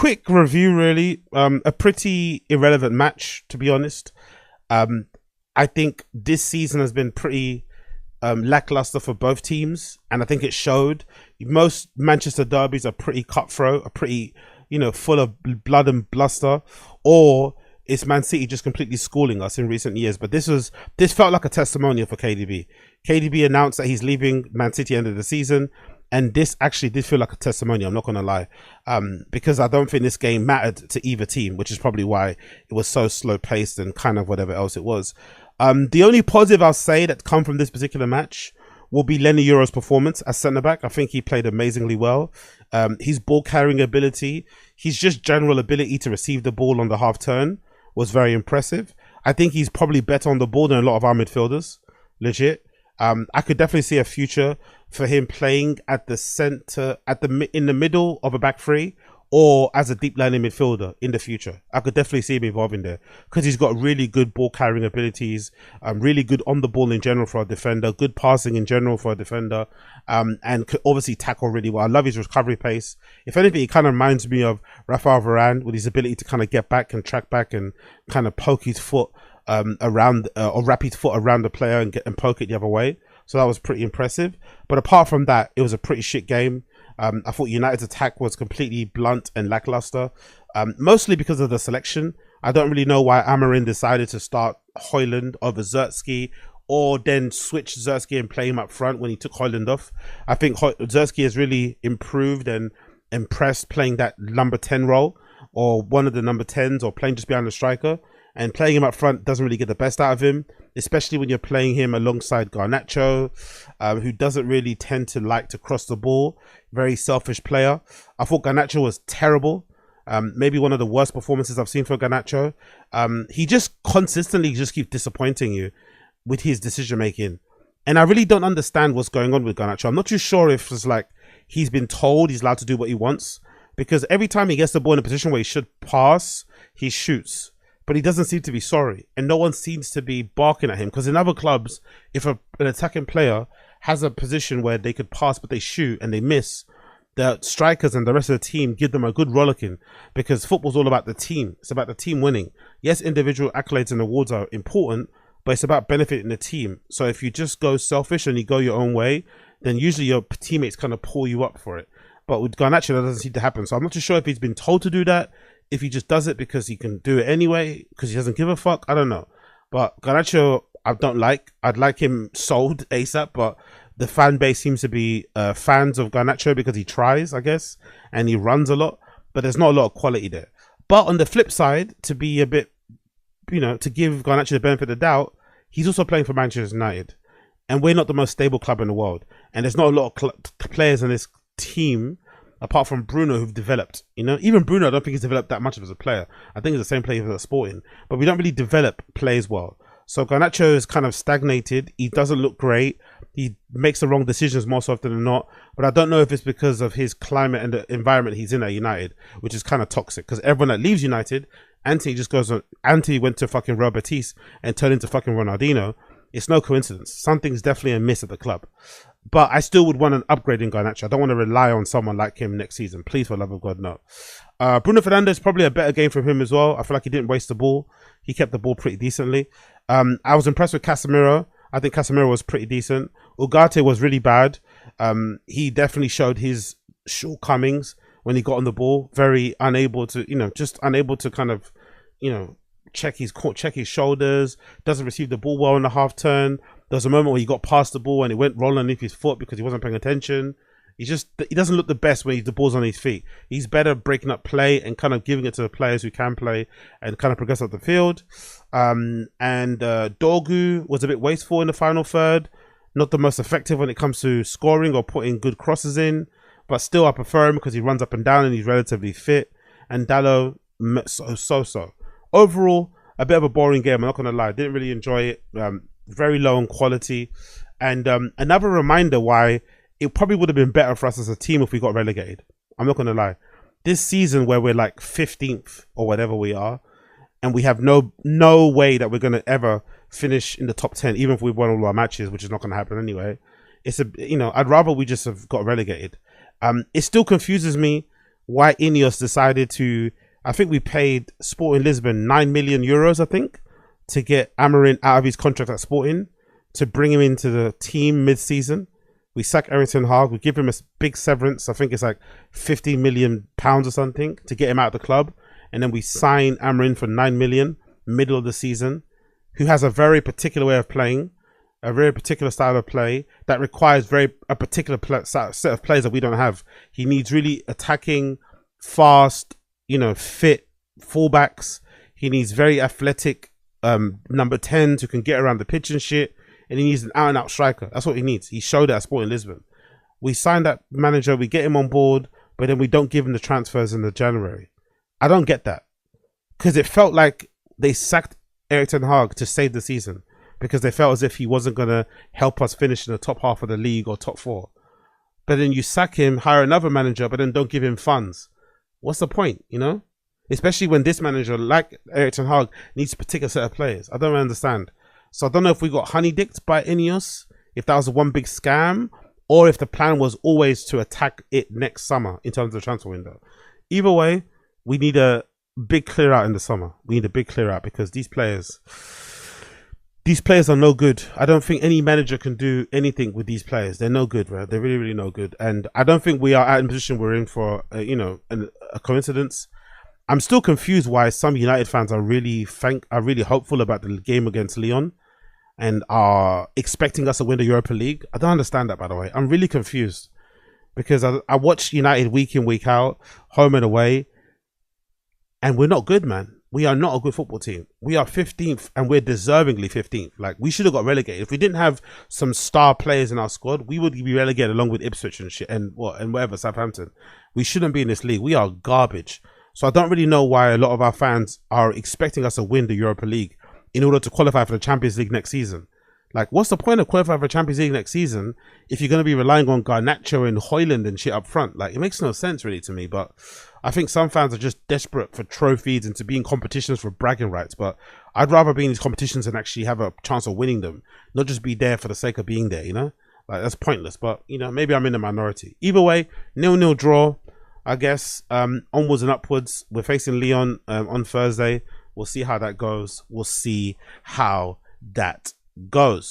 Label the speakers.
Speaker 1: quick review, really. A pretty irrelevant match, to be honest. Um, I think this season has been pretty lackluster for both teams, and I think it showed. Most Manchester derbies are pretty cutthroat, are pretty, full of blood and bluster, or it's Man City just completely schooling us in recent years. But this felt like a testimonial for KDB. KDB announced that he's leaving Man City end of the season, and this actually did feel like a testimonial. I'm not going to lie, because I don't think this game mattered to either team, which is probably why it was so slow paced and kind of whatever else it was. The only positive I'll say that come from this particular match will be Lenny Euro's performance as centre back. I think he played amazingly well. His ball carrying ability, his just general ability to receive the ball on the half turn was very impressive. I think he's probably better on the ball than a lot of our midfielders. Legit. I could definitely see a future for him playing at the centre, in the middle of a back three, or as a deep lining midfielder in the future. I could definitely see him evolving there because he's got really good ball carrying abilities, really good on the ball in general for a defender, good passing in general for a defender, and could obviously tackle really well. I love his recovery pace. If anything, he kind of reminds me of Rafael Varane with his ability to kind of get back and track back and kind of poke his foot around or wrap his foot around the player and poke it the other way. So that was pretty impressive. But apart from that, it was a pretty shit game. I thought United's attack was completely blunt and lackluster, mostly because of the selection. I don't really know why Amarin decided to start Højlund over Zertsky, or then switch Zertsky and play him up front when he took Højlund off. I think Zertsky has really improved and impressed playing that number 10 role, or one of the number 10s, or playing just behind the striker. And playing him up front doesn't really get the best out of him, especially when you're playing him alongside Garnacho, who doesn't really tend to like to cross the ball. Very selfish player. I thought Garnacho was terrible. Maybe one of the worst performances I've seen for Garnacho. He just consistently just keeps disappointing you with his decision making. And I really don't understand what's going on with Garnacho. I'm not too sure if it's like he's been told he's allowed to do what he wants, because every time he gets the ball in a position where he should pass, he shoots. But he doesn't seem to be sorry, and no one seems to be barking at him. Because in other clubs, if an attacking player has a position where they could pass but they shoot and they miss, the strikers and the rest of the team give them a good rollicking, because football's all about the team. It's about the team winning. Yes, individual accolades and awards are important, but it's about benefiting the team. So if you just go selfish and you go your own way, then usually your teammates kind of pull you up for it. But with Garnacho, that doesn't seem to happen. So I'm not too sure if he's been told to do that, if he just does it because he can do it anyway, because he doesn't give a fuck. I don't know. But Garnacho, I don't like. I'd like him sold ASAP, but the fan base seems to be fans of Garnacho because he tries, I guess, and he runs a lot, but there's not a lot of quality there. But on the flip side, to be a bit, to give Garnacho the benefit of the doubt, he's also playing for Manchester United, and we're not the most stable club in the world, and there's not a lot of players in this team apart from Bruno who've developed. Even Bruno, I don't think he's developed that much as a player. I think he's the same player as Sporting, but we don't really develop players well. So Garnacho is kind of stagnated. He doesn't look great. He makes the wrong decisions more so often than not. But I don't know if it's because of his climate and the environment he's in at United, which is kind of toxic. Because everyone that leaves United, Anthony just goes on. Anthony went to fucking Real Betis and turned into fucking Ronaldinho. It's no coincidence. Something's definitely amiss at the club. But I still would want an upgrade in Garnacho. I don't want to rely on someone like him next season. Please, for the love of God, no. Bruno Fernandes, probably a better game from him as well. I feel like he didn't waste the ball. He kept the ball pretty decently. I was impressed with Casemiro. I think Casemiro was pretty decent. Ugarte was really bad. He definitely showed his shortcomings when he got on the ball. Very unable to, just unable to kind of, check his shoulders. Doesn't receive the ball well in the half turn. There was a moment where he got past the ball and it went rolling underneath his foot because he wasn't paying attention. He doesn't look the best when the ball's on his feet. He's better breaking up play and kind of giving it to the players who can play and kind of progress up the field. Dorgu was a bit wasteful in the final third. Not the most effective when it comes to scoring or putting good crosses in. But still, I prefer him because he runs up and down and he's relatively fit. And Dallo, so. Overall, a bit of a boring game. I'm not going to lie. I didn't really enjoy it. Very low in quality. And another reminder why it probably would have been better for us as a team if we got relegated. I'm not going to lie. This season where we're like 15th or whatever we are, and we have no way that we're going to ever finish in the top 10, even if we won all our matches, which is not going to happen anyway. I'd rather we just have got relegated. It still confuses me why Ineos decided to. I think we paid Sporting Lisbon €9 million, I think, to get Amorim out of his contract at Sporting, to bring him into the team mid-season. We sack Erik ten Hag. We give him a big severance. I think it's like £50 million or something to get him out of the club. And then we sign Amorim for €9 million middle of the season, who has a very particular way of playing, a very particular style of play that requires a particular set of players that we don't have. He needs really attacking, fast, fit fullbacks. He needs very athletic number 10s who can get around the pitch and shit. And he needs an out-and-out striker. That's what he needs. He showed it at Sporting Lisbon. We signed that manager, we get him on board, but then we don't give him the transfers in the January. I don't get that. Because it felt like they sacked Erik ten Hag to save the season, because they felt as if he wasn't going to help us finish in the top half of the league or top 4. But then you sack him, hire another manager, but then don't give him funds. What's the point, Especially when this manager, like Erik ten Hag, needs a particular set of players. I don't understand. So I don't know if we got honeydicked by Ineos, if that was one big scam, or if the plan was always to attack it next summer in terms of the transfer window. Either way, we need a big clear out in the summer. We need a big clear out, because these players are no good. I don't think any manager can do anything with these players. They're no good, right? They're really, really no good. And I don't think we are at a position we're in for, a coincidence. I'm still confused why some United fans are really hopeful about the game against Lyon and are expecting us to win the Europa League. I don't understand that, by the way. I'm really confused, because I watch United week in, week out, home and away, and we're not good, man. We are not a good football team. We are 15th, and we're deservingly 15th. Like, we should have got relegated. If we didn't have some star players in our squad, we would be relegated along with Ipswich and shit and whatever, Southampton. We shouldn't be in this league. We are garbage. So I don't really know why a lot of our fans are expecting us to win the Europa League in order to qualify for the Champions League next season. Like, what's the point of qualifying for the Champions League next season if you're going to be relying on Garnacho and Højlund and shit up front? Like, it makes no sense really to me. But I think some fans are just desperate for trophies and to be in competitions for bragging rights. But I'd rather be in these competitions and actually have a chance of winning them, not just be there for the sake of being there, Like, that's pointless. But, maybe I'm in the minority. Either way, 0-0 draw, I guess. Onwards and upwards. We're facing Lyon on Thursday. We'll see how that goes. We'll see how that goes.